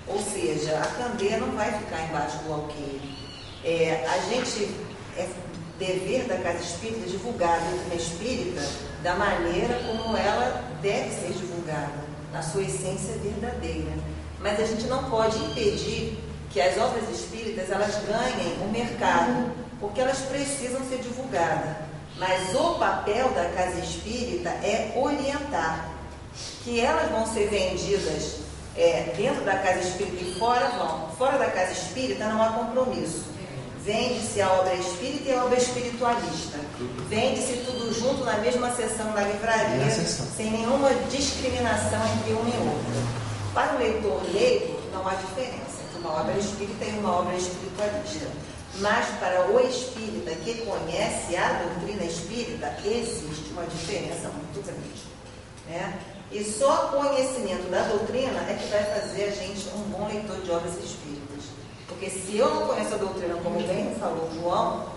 Ou seja, a candeia não vai ficar embaixo do alqueire. A gente, é dever da Casa Espírita divulgar a doutrina espírita da maneira como ela deve ser divulgada, na sua essência verdadeira. Mas a gente não pode impedir que as obras espíritas elas ganhem o mercado, porque elas precisam ser divulgadas. Mas o papel da Casa Espírita é orientar, que elas vão ser vendidas dentro da Casa Espírita e fora vão. Fora da Casa Espírita não há compromisso. Vende-se a obra espírita e a obra espiritualista. Vende-se tudo junto na mesma seção da livraria, sem nenhuma discriminação entre uma e outra. Para o leitor leigo, não há diferença entre uma obra espírita e uma obra espiritualista. Mas para o espírita que conhece a doutrina espírita, existe uma diferença muito grande, né? E só conhecimento da doutrina é que vai fazer a gente um bom leitor de obras espíritas. Porque se eu não conheço a doutrina, como bem falou o João,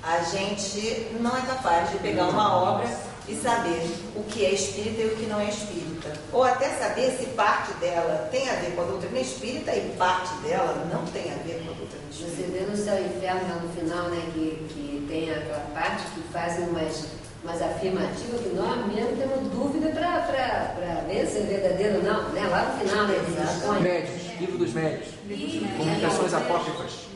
a gente não é capaz de pegar uma obra e saber o que é espírita e o que não é espírita. Ou até saber se parte dela tem a ver com a doutrina espírita e parte dela não tem a ver com a doutrina espírita. Você vê no Céu e Inferno, lá no final, né, que tem aquela parte que fazem umas afirmativas que nós mesmo temos dúvida para ver se é verdadeiro ou não, né? Lá no final, né? Médios, livro dos médios, comunicações apócrifas.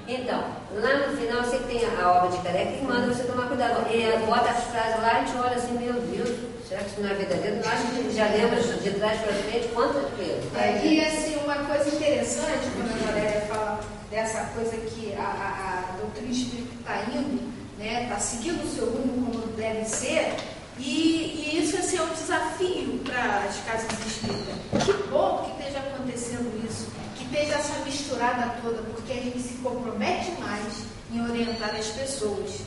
Então, lá no final você tem a obra de Kardec que manda você tomar cuidado. E bota as frases lá e a gente olha assim, meu Deus, será que isso não é verdadeiro? Nós já lemos de trás para frente quantas vezes. E assim, uma coisa interessante, quando a Valéria fala dessa coisa que a doutrina espírita está indo, né, está seguindo o seu rumo como deve ser, e isso assim, é um desafio para as casas espíritas. Que bom que esteja acontecendo isso, que esteja essa misturada toda, porque a gente se compromete mais em orientar as pessoas,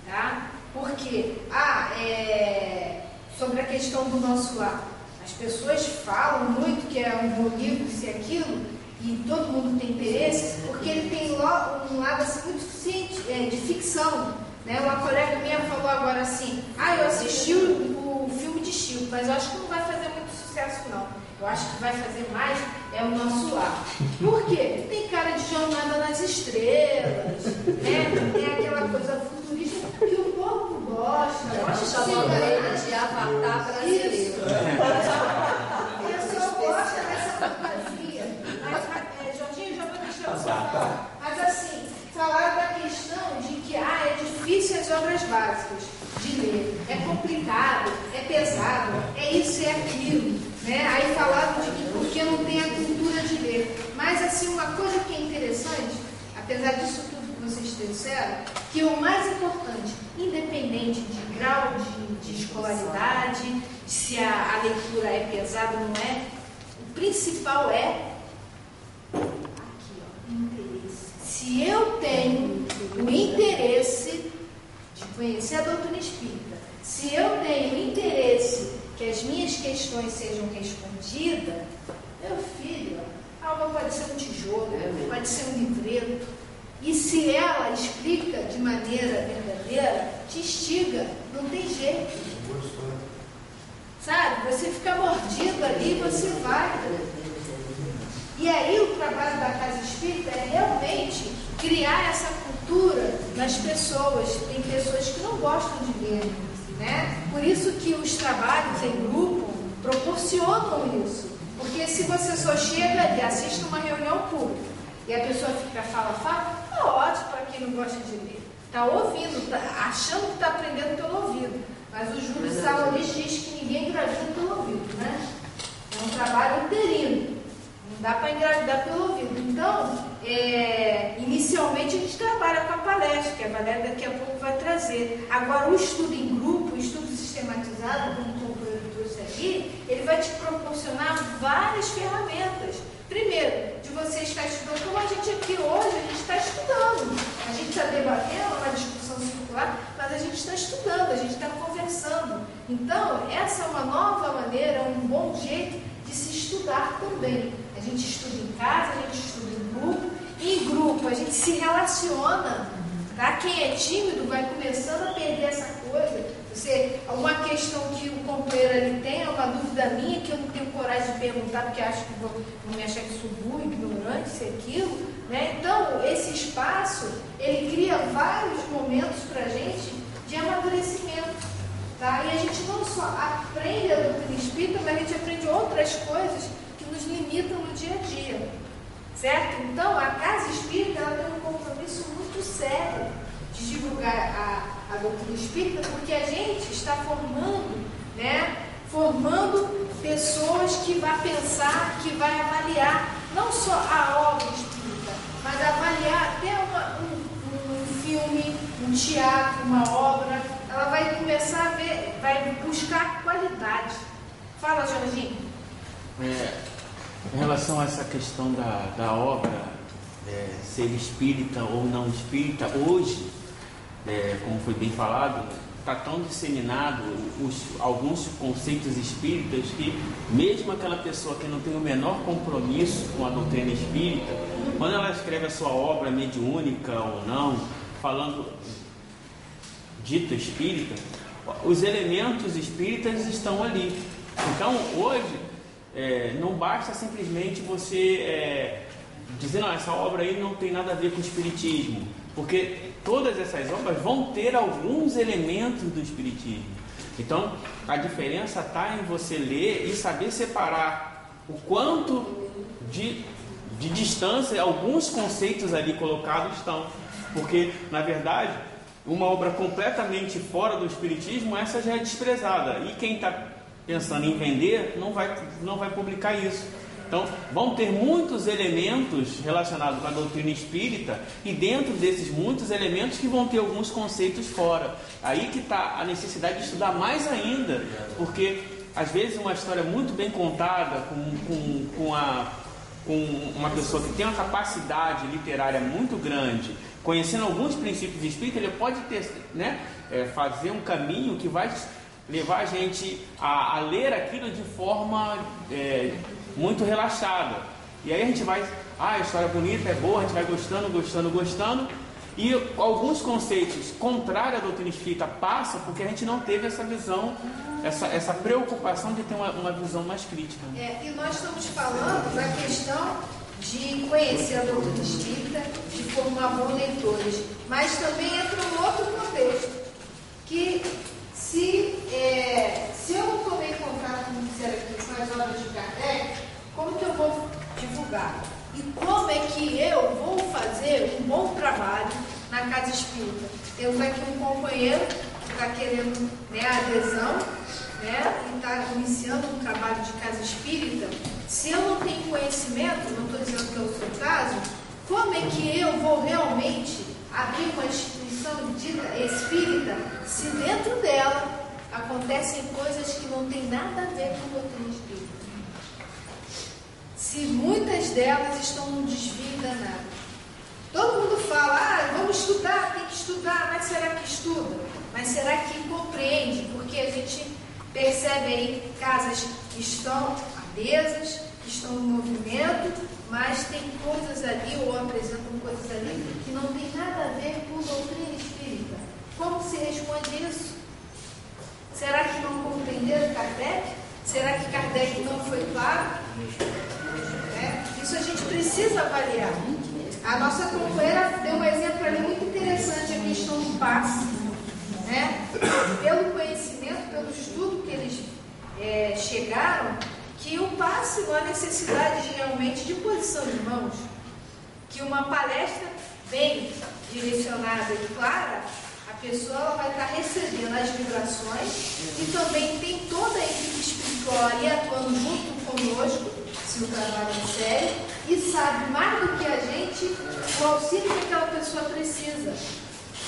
tá? Porque, sobre a questão do nosso lar, as pessoas falam muito que é um bom livro, isso e aquilo, e todo mundo tem interesse, porque ele tem um lado assim, muito de ficção. Né? Uma colega minha falou agora assim, eu assisti o filme de Chico, mas eu acho que não vai fazer muito sucesso não. Eu acho que vai fazer mais o Nosso Lar. Por quê? Tem cara de Jornada nas Estrelas, né? Tem aquela coisa futurista que o povo gosta. Gosta de Avatar brasileiro. A pessoa gosta dessa fantasia. Mas, Jorginho, já vou deixar você falar. Mas assim, falar da questão de que é difícil as obras básicas de ler, é complicado, é pesado, é isso e é aquilo, né? Aí falaram de que porque não tem a cultura de ler. Mas assim, uma coisa que é interessante, apesar disso tudo que vocês disseram, que o mais importante, independente de grau de escolaridade, se a leitura é pesada ou não é, o principal é interesse. Se eu tenho o interesse de conhecer a doutrina espírita, se eu tenho interesse que as minhas questões sejam respondidas, meu filho, a pode ser um livreto. E se ela explica de maneira verdadeira, te instiga, não tem jeito. Sabe? Você fica mordido ali, você vai. E aí o trabalho da Casa Espírita é realmente criar essa cultura nas pessoas. Tem pessoas que não gostam de ler, né? Por isso que os trabalhos em grupo proporcionam isso. Porque se você só chega e assiste uma reunião pública e a pessoa fica fala, tá ótimo para quem não gosta de ler. Está ouvindo, achando que está aprendendo pelo ouvido. Mas o Júlio Salles diz que ninguém engravida pelo ouvido, né? É um trabalho uterino. Não dá para engravidar pelo ouvido. Então, inicialmente a gente trabalha com a palestra, que a Valéria daqui a pouco vai trazer. Agora, o estudo em grupo, o estudo sistematizado, como o companheiro trouxe aqui, ele vai te proporcionar várias ferramentas. Primeiro, de você estar estudando, como a gente aqui hoje, a gente está estudando. A gente está debatendo uma discussão circular, mas a gente está estudando, a gente está conversando. Então, essa é uma nova maneira, um bom jeito de se estudar também. A gente estuda em casa, a gente estuda em grupo. E em grupo, a gente se relaciona. Tá? Quem é tímido vai começando a perder essa coisa. Uma questão que o companheiro ali tem, é uma dúvida minha, que eu não tenho coragem de perguntar, porque acho que vão me achar que sou burro, ignorante, isso e aquilo. Né? Então, esse espaço, ele cria vários momentos para a gente de amadurecimento. Tá? E a gente não só aprende a doutrina espírita, mas a gente aprende outras coisas que nos limitam no dia a dia. Certo? Então, a Casa Espírita, ela tem um compromisso muito sério de divulgar a doutrina espírita, porque a gente está formando, né? Formando pessoas que vão pensar, que vai avaliar não só a obra espírita, mas avaliar até um filme, um teatro, uma obra. Ela vai começar a ver, vai buscar qualidade. Fala, Jorginho. Em relação a essa questão da obra, ser espírita ou não espírita, hoje, como foi bem falado, está tão disseminado alguns conceitos espíritas que mesmo aquela pessoa que não tem o menor compromisso com a doutrina espírita, quando ela escreve a sua obra mediúnica ou não, falando dito espírita, os elementos espíritas estão ali. Então hoje não basta simplesmente você dizer, não, essa obra aí não tem nada a ver com o espiritismo, porque todas essas obras vão ter alguns elementos do espiritismo. Então a diferença está em você ler e saber separar o quanto de distância alguns conceitos ali colocados estão, porque na verdade uma obra completamente fora do espiritismo, essa já é desprezada, e quem está pensando em vender não vai publicar isso. Então vão ter muitos elementos relacionados com a doutrina espírita, e dentro desses muitos elementos que vão ter alguns conceitos fora. Aí que está a necessidade de estudar mais ainda, porque às vezes uma história muito bem contada com uma pessoa que tem uma capacidade literária muito grande, conhecendo alguns princípios espíritas, ele pode ter, fazer um caminho que vai levar a gente a ler aquilo de forma muito relaxada. E aí a gente vai, a história é bonita, é boa, a gente vai gostando, e alguns conceitos contrários à doutrina espírita passam porque a gente não teve essa visão, essa preocupação de ter uma visão mais crítica. E nós estamos falando da questão de conhecer a doutrina espírita, de formar bons leitores, mas também entra um outro contexto, que se eu não tomei contato, como disseram aqui, com as obras de Kardec, como que eu vou divulgar? E como é que eu vou fazer um bom trabalho na Casa Espírita? Temos aqui um companheiro que está querendo adesão, e está iniciando um trabalho de Casa Espírita. Se eu não tenho conhecimento, não estou dizendo que é o seu caso, como é que eu vou realmente abrir uma instituição dita espírita se dentro dela acontecem coisas que não tem nada a ver com a doutrina espírita? Se muitas delas estão num desvio danado. Todo mundo fala, vamos estudar, tem que estudar, mas será que estuda? Mas será que compreende? Porque a gente percebe aí casas que estão adesas, que estão no movimento, mas tem coisas ali, ou a precisa avaliar. A nossa companheira deu um exemplo ali muito interessante, a questão do passe, né? Pelo conhecimento, pelo estudo que eles chegaram, que o passe não há necessidade realmente de posição de mãos, que uma palestra bem direcionada e clara, a pessoa ela vai estar recebendo as vibrações e também tem toda a equipe espiritual ali atuando junto conosco, se o trabalho é sério, e sabe mais do que a gente o auxílio que aquela pessoa precisa,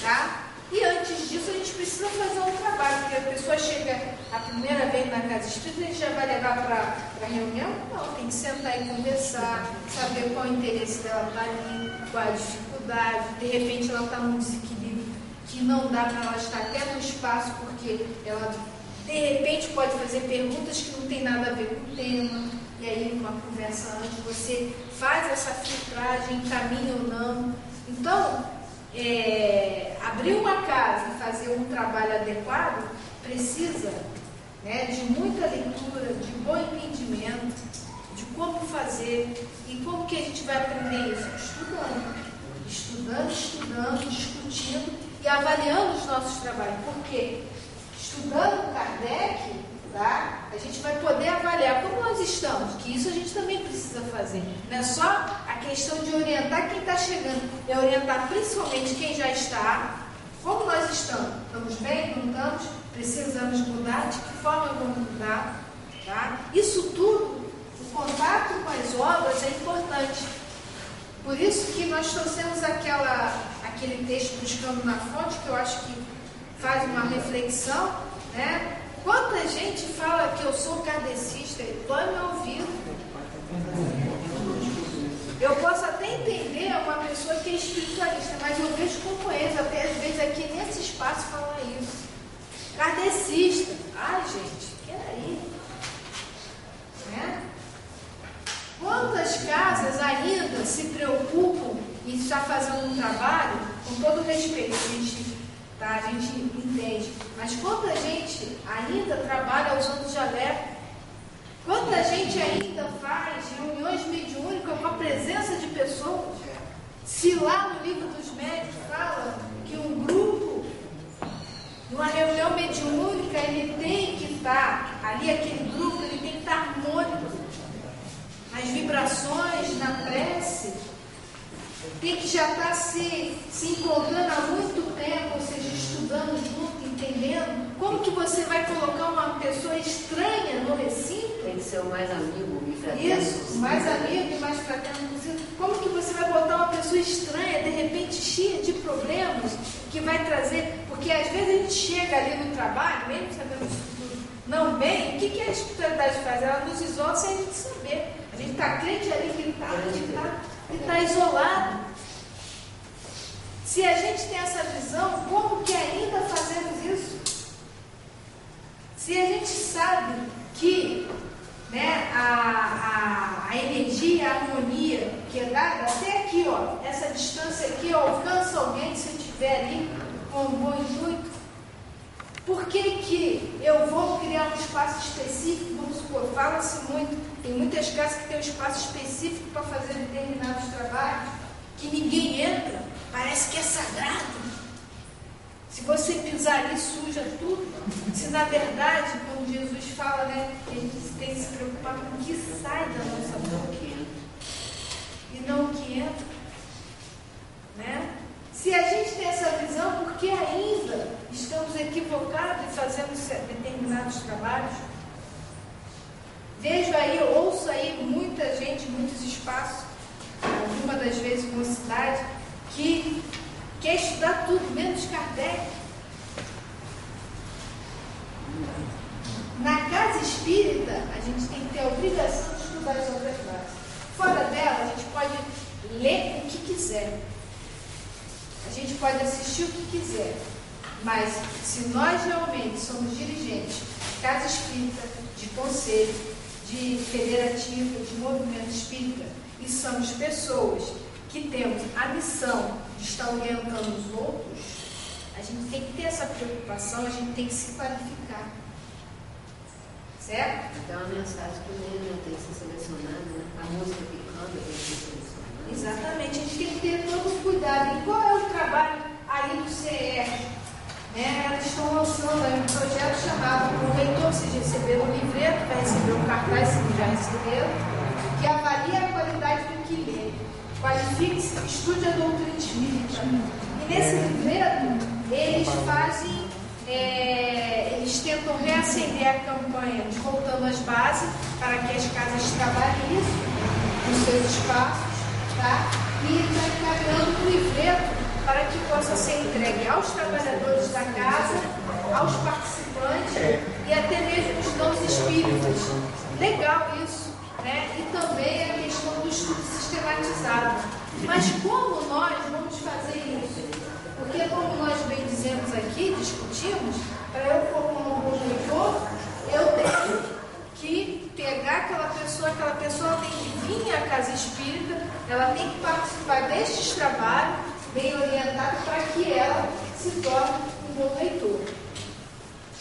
tá? E antes disso a gente precisa fazer um trabalho, porque a pessoa chega a primeira vez na casa espírita, a gente já vai levar para a reunião? Não, tem que sentar e conversar, saber qual é o interesse dela estar ali, qual é a dificuldade, de repente ela está num desequilíbrio que não dá para ela estar até no espaço, porque ela de repente pode fazer perguntas que não tem nada a ver com o tema, e aí numa conversa antes você faz essa filtragem, caminha ou não. Então, abrir uma casa e fazer um trabalho adequado precisa, né, de muita leitura, de bom entendimento, de como fazer. E como que a gente vai aprender isso? Estudando, discutindo e avaliando os nossos trabalhos. Porque estudando Kardec, tá, a gente vai poder avaliar como nós estamos, que isso a gente também precisa fazer. Não é só a questão de orientar quem está chegando, é orientar principalmente quem já está. Como nós estamos? Estamos bem? Não estamos? Precisamos mudar? De que forma vamos mudar? Tá? Isso tudo, o contato com as obras é importante. Por isso que nós trouxemos aquele texto Buscando na Fonte, que eu acho que faz uma reflexão, né? Quanta gente fala que eu sou kardecista e dói meu ouvido. Eu posso até entender uma pessoa que é espiritualista, mas eu vejo companheiros, até às vezes aqui nesse espaço, falar isso. Kardecista. Ai, gente, peraí. Né? Quantas casas ainda se preocupam em estar fazendo um trabalho, com todo respeito, a gente entende, mas quanta gente ainda trabalha usando jaleco? Quanta gente ainda faz reuniões mediúnicas com a presença de pessoas? Se lá no livro dos médiuns fala que um grupo, numa reunião mediúnica, ele tem que estar, ali aquele grupo, ele tem que estar harmônico, as vibrações na prece, tem que já estar se encontrando há muito tempo, ou seja, estudando junto, entendendo. Como que você vai colocar uma pessoa estranha no recinto? Tem que ser o mais amigo e fraterno. Isso, mais amigo e mais fraterno possível. Como que você vai botar uma pessoa estranha, de repente cheia de problemas, que vai trazer... Porque às vezes a gente chega ali no trabalho, mesmo sabendo isso tudo não bem, o que a espiritualidade faz? Ela nos isola sem a gente saber. A gente está crente ali que ele está isolado. Se a gente tem essa visão, como que ainda fazemos isso? Se a gente sabe que, né, a energia, a harmonia que é dada, até aqui, ó, essa distância aqui, alcança alguém se eu estiver ali com um bom intuito, por que eu vou criar um espaço específico? Vamos supor, fala-se muito, tem muitas casas que tem um espaço específico para fazer determinados trabalhos, que ninguém entra, parece que é sagrado. Se você pisar ali, suja tudo. Se na verdade, como Jesus fala, né, que a gente tem que se preocupar com o que sai da nossa boca e não o que entra. Né? Se a gente tem essa visão, por que ainda estamos equivocados e fazendo determinados trabalhos? Vejo aí, ouço aí muita gente, muitos espaços, alguma das vezes uma cidade, que quer estudar tudo, menos Kardec. Na casa espírita, a gente tem que ter a obrigação de estudar as obras básicas. Fora dela, a gente pode ler o que quiser. A gente pode assistir o que quiser. Mas, se nós realmente somos dirigentes de casa espírita, de conselho, de federativa, de movimento espírita, e somos pessoas que temos a missão de estar orientando os outros, a gente tem que ter essa preocupação, a gente tem que se qualificar. Certo? Então a mensagem que mesmo tem que ser selecionada, né? A música que canta tem que ser selecionada. lançando aí um projeto chamado O Leitor, se receber um livreto, vai receber um cartaz, se já receberam, que avalia a qualidade do que lê. Qualifique-se, estude a doutrina espírita. E nesse livreto, eles fazem, eles tentam reacender a campanha de Voltando às Bases, para que as casas trabalhem isso, nos seus espaços, tá? E está encaminhando um livreto para que possa ser entregue aos trabalhadores da casa, aos participantes e até mesmo os dons espíritas. Legal isso, né? E também a questão do estudo sistematizado. Mas como nós vamos fazer isso? Porque como nós bem dizemos aqui, discutimos, para eu como um bom leitor, eu tenho que pegar aquela pessoa tem que vir à casa espírita, ela tem que participar destes trabalhos, bem orientado, para que ela se torne um bom leitor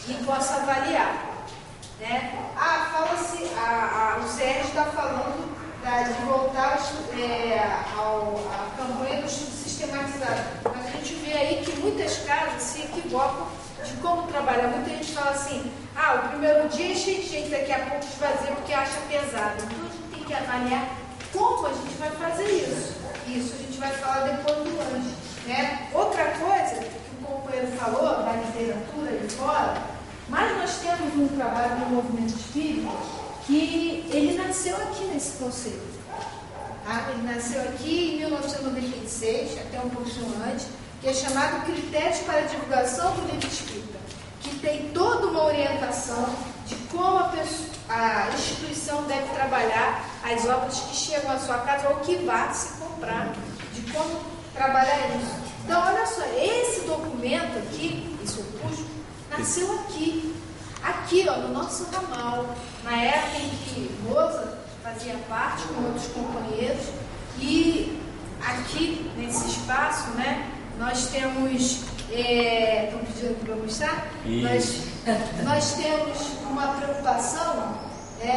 e possa avaliar, né? Fala-se, o Sérgio está falando de voltar à campanha do estudo sistematizado, mas a gente vê aí que muitas casas se equivocam de como trabalhar. Muita gente fala assim, o primeiro dia é cheio de gente, daqui a pouco esvazia porque acha pesado. Então a gente tem que avaliar como a gente vai fazer isso. Isso a gente vai falar depois do lanche, né? Outra coisa que o companheiro falou da literatura aí fora, mas nós temos um trabalho no movimento espírita que ele nasceu aqui nesse conceito. Tá? Ele nasceu aqui em 1996, até um pouquinho antes, que é chamado Critérios para a Divulgação do Livro Espírita, que tem toda uma orientação de como a instituição deve trabalhar as obras que chegam à sua casa ou que vá se comprar, de como trabalhar isso. Então, olha só, esse documento aqui, esse opúsculo, nasceu aqui, no nosso ramal, na época em que Rosa fazia parte com outros companheiros, e aqui, nesse espaço, né, nós temos, estão pedindo para eu mostrar? Nós temos uma preocupação,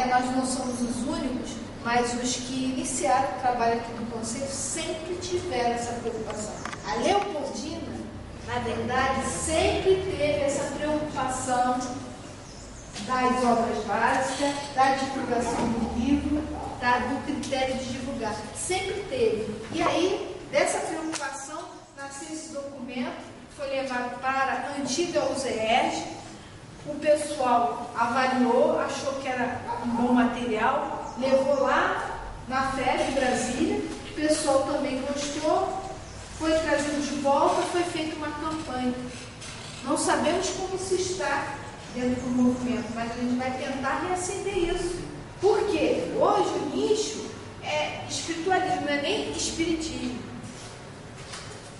nós não somos os únicos, mas os que iniciaram o trabalho aqui no Conselho sempre tiveram essa preocupação. A Leopoldina, na verdade, sempre teve essa preocupação das obras básicas, da divulgação do livro, do critério de divulgar. Sempre teve. E aí, dessa preocupação, nasceu esse documento, foi levado para a antiga UZERJ, o pessoal avaliou, achou que era um bom material, levou lá na FEB de Brasília, o pessoal também gostou, foi trazido de volta, foi feita uma campanha. Não sabemos como se está dentro do movimento, mas a gente vai tentar reacender isso. Por quê? Hoje o nicho é espiritualismo, não é nem espiritismo.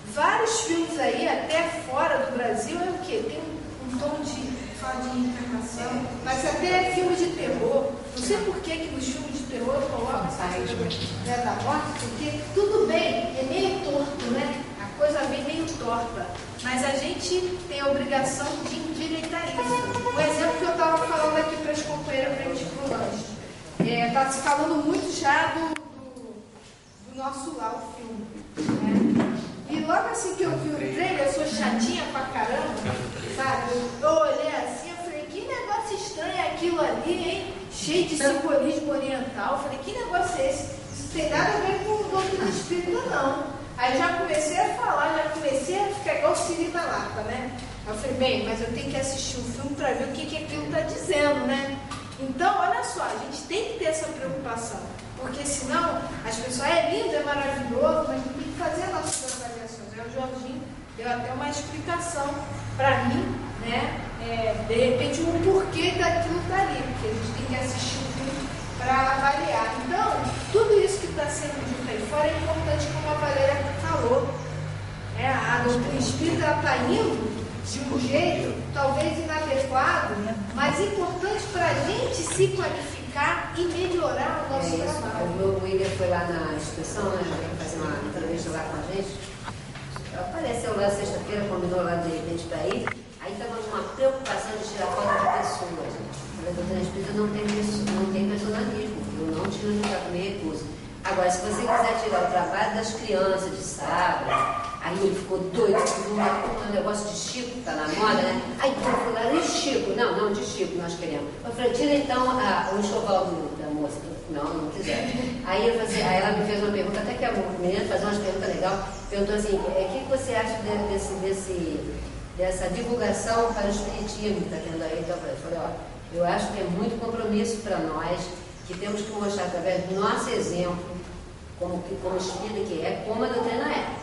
Vários filmes aí, até fora do Brasil, é o quê? Tem um tom de fala de encarnação, mas até filme de terror. Não sei por que nos filmes de terror colocam essa coisa da morte, porque tudo bem, é meio torto, né? A coisa vem meio torta. Mas a gente tem a obrigação de endireitar isso. O exemplo que eu estava falando aqui para as companheiras para a gente ir para o lanche. Está se falando muito já do nosso lar, o filme. Né? E logo assim que eu vi o trailer, eu sou chatinha pra caramba, sabe? Eu olhei assim, eu falei, que negócio estranho é aquilo ali, hein? Cheio de simbolismo oriental. Eu falei, que negócio é esse? Isso tem nada a ver com o doutrina espírita, não. Aí já comecei a falar, já comecei a ficar igual o Siri na lata, né? Eu falei, bem, mas eu tenho que assistir o filme para ver o que aquilo está dizendo, né? Então, olha só, a gente tem que ter essa preocupação, porque senão as pessoas, é lindo, é maravilhoso, mas tem que fazer as nossas avaliações. Aí o Jorginho deu até uma explicação para mim, né? De repente, um porquê daquilo está ali, porque a gente tem que assistir o filme para avaliar. Então, tudo isso que está sendo dito aí fora é importante, como a Valéria falou. A doutrina espírita está indo de um jeito talvez inadequado, mas importante para a gente se qualificar e melhorar o nosso trabalho. O meu William foi lá na instituição, né, fazer uma entrevista lá com a gente. Apareceu lá sexta-feira, combinou lá de repente para ir. Aí estava uma preocupação de tirar foto de pessoas. A doutrina espírita não tem personalismo. Eu não tiro de me recuso. Agora, se você quiser tirar o trabalho das crianças de sábado, Aí ele ficou doido, um negócio de Chico, tá na moda, né? Aí então eu falei, de Chico? Não, de Chico nós queremos. Eu falei, tira então o enxoval da moça. Não quiser. Aí ela me fez uma pergunta, até que a menina fazia umas perguntas legais, perguntou assim, o que você acha dessa divulgação para o espiritismo que está tendo aí? Então eu falei, ó, eu acho que é muito compromisso para nós, que temos que mostrar através do nosso exemplo, como espírita que é, como a doutrina é.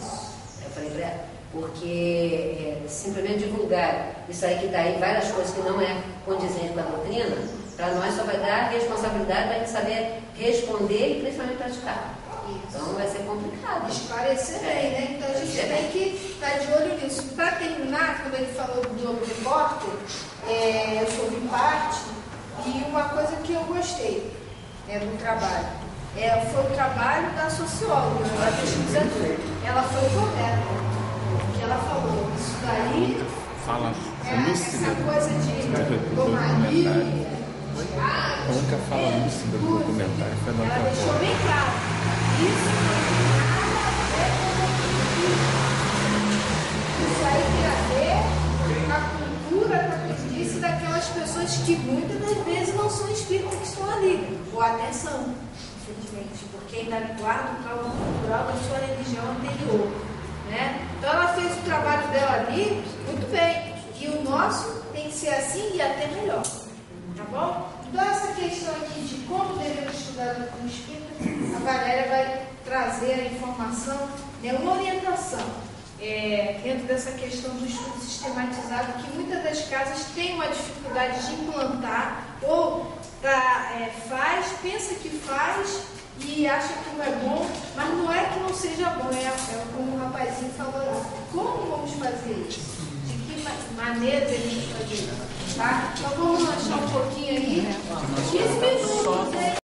Eu falei para ela, porque simplesmente divulgar isso aí que está aí, várias coisas que não é condizente com a doutrina, para nós só vai dar responsabilidade para a gente saber responder e principalmente praticar. Então vai ser complicado. Esclarecer bem, né? Então a gente tem que estar de olho nisso. Para terminar, quando ele falou do Globo Repórter, eu soube parte, e uma coisa que eu gostei do trabalho foi o trabalho da socióloga, da pesquisadora. Ela foi correta, porque ela falou isso daí, essa coisa de gomaria. A única fala lúcida do documentário foi na Ela deixou bem claro. Isso aí tem a ver com a cultura, com a crendice daquelas pessoas que muitas das vezes não são espíritas que estão ali, ou até são, infelizmente, porque ainda guarda o trauma cultural da sua religião anterior. Né? Então ela fez o trabalho dela ali muito bem. E o nosso tem que ser assim e até melhor. Tá bom? Então essa questão aqui de como devemos estudar o espírito, a Valéria vai trazer a informação, uma orientação dentro dessa questão do estudo sistematizado, que muitas das casas têm uma dificuldade de implantar, ou pensa que faz e acha que não é bom, mas não é que não seja bom, como o rapazinho falou, como vamos fazer isso? De que maneira devemos fazer isso? Tá? Então vamos lanchar um pouquinho aí. 15 minutos, né?